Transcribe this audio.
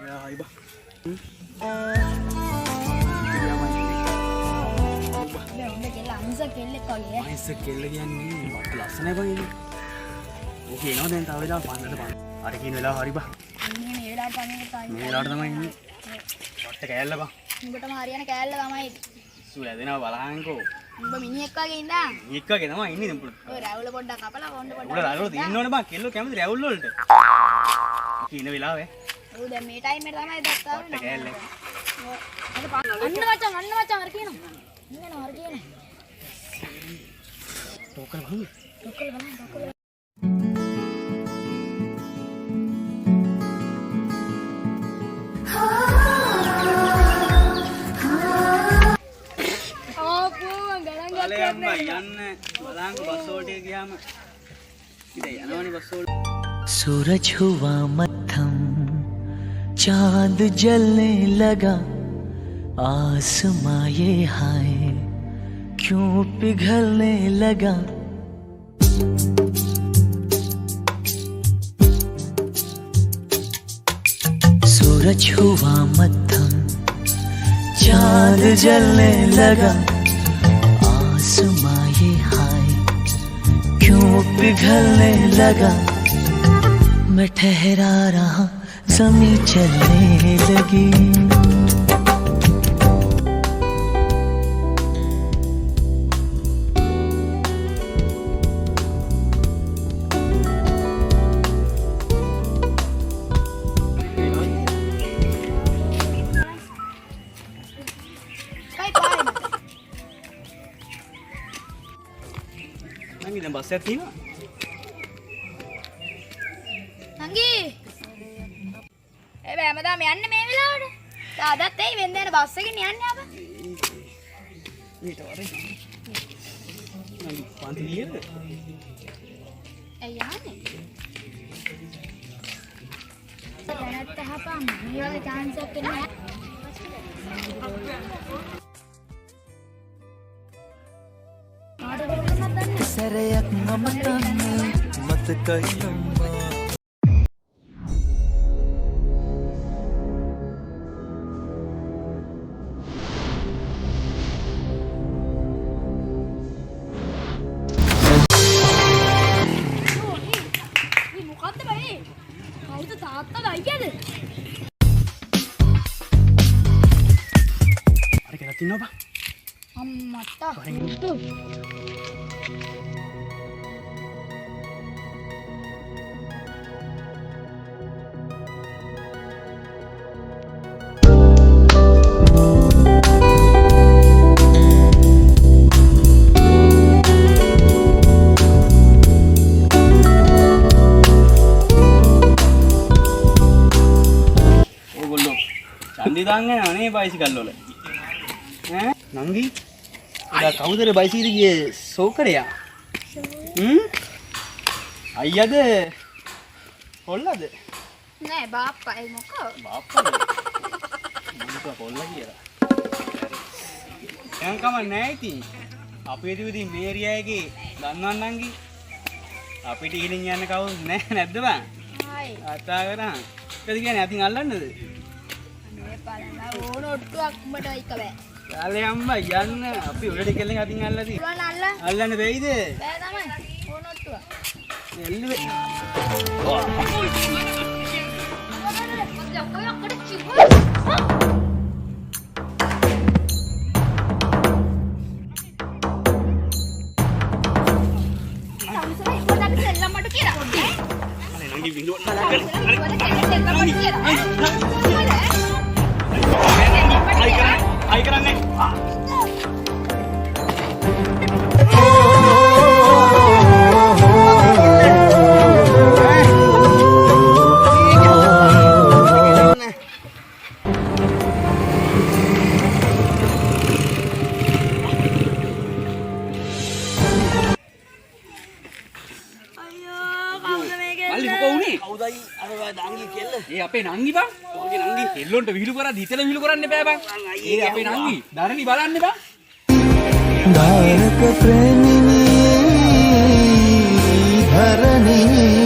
Ya, hai bah. udah langsung kelle kau ya. Masa kelle කියන්නේ මට ලස්සනයි බං ඉන්නේ. ඕක එනවා දැන් තව වෙලාවක් පන්නන්න බං. අර කියන වෙලාව හරි බං. ඉන්නේ මේ වෙලාව පන්නේ තමයි. මේ වෙලාවට තමයි ඉන්නේ. ෂොට් එක කෑල්ල බං. උඹටම හරියන කෑල්ල තමයි. සු ඇදෙනවා බලහන්කෝ. උඹ මිනිහෙක් වගේ ඉඳන්. එක්කගේ තමයි ඉන්නේ දැන් පුළු. ඔය රැවුල පොඩ්ඩක් කපලා කොණ්ඩ උඩ පොඩ්ඩක්. රැවුල තියෙනවනේ බං කෙල්ලෝ කැමති රැවුල් වලට. කියන වෙලාවේ ඔව් දැන් මේ ටයිම් එකට තමයි දැක්කා. ෂොට් එක කෑල්ල. අන්න මචං අර කියනවා. ඉන්නනවා අර කියන්නේ. ටෝකල් බං. ඩොක්කල් බලන්න. බලේ අම්මා යන්න බලංග බස් වලට ගියාම ඉතින් යනවනේ බස් වල सूरज हुआ मत्थम चांद जलने लगा आसमां ये हाय क्यों पिघलने लगा सूरज हुआ मत्थम चांद जलने लगा आसमां ये हाय क्यों पिघलने लगा मैं ठहरा रहा ज़मीं चलने लगी නංගි දැන් බස් එකක් තියෙනවා නංගි ඒ හැමදාම යන්නේ මේ වෙලාවට. අදත් එයි වෙන්ද යන බස් එකකින් යන්නේ අප. ඊට වරේ නංගි පන්ති ලියද ඇයි යන්නේ? දැනත් අහපන් මේ වගේ chance එකක් එන්නේ නැහැ. සැරයක් නමතන්න මතකයි අම්මා මොකද්ද බයි? කවුද තාත්තද අයියාද? අර කෙනෙක් ඉන්නවා බං අම්මත්තා. ඕගොල්ලෝ ඡන්දි දාන්න යනවා නේ බයිසිකල් වල ඈ නංගි එදා කවුදර බයිසිකල් ගියේ සෝකරයා අයියාද කොල්ලද නෑ බාප්පා ඒ මොකෝ? බාප්පා මොකද කොල්ලා කියලා දැන් කම නෑ ඉතින් අපේ ඉතින් මේරියාගේ දන්නවන් නංගි අපිට ඉහිලින් යන්න කවුරුත් නෑ නැද්ද බං හායි. අතා කරා මොකද කියන්නේ අතින් අල්ලන්නද මේ බලන්න ඕන ඔට්ටුවක් උඹට එක බෑ. යාලේ අම්මා යන්න අපි උඩට කෙල්ලෙන් අතින් අල්ලදී පුළුවන් අල්ල. අල්ලන්න බැයිද බෑ තමයි. ඕන ඔට්ටුවක්. එල්ලුවේ ඔය ඔක්කොට කිව්වා. සම්සරේ ඉක්මනට අපි සෙල්ලම්මඩු කියලා. අනේ නංගි විඳුව අයි කරන්නේ කවුදයි අර දාංගි කෙල්ල ඒ අපේ නංගි බං ඔයගේ නංගි කෙල්ලොන්ට විහිළු කරද්දි හිතලා විහිළු කරන්න එපා බං ඒ අපේ නංගි දරණි බලන්න බං धारक प्रेमिनी धरणी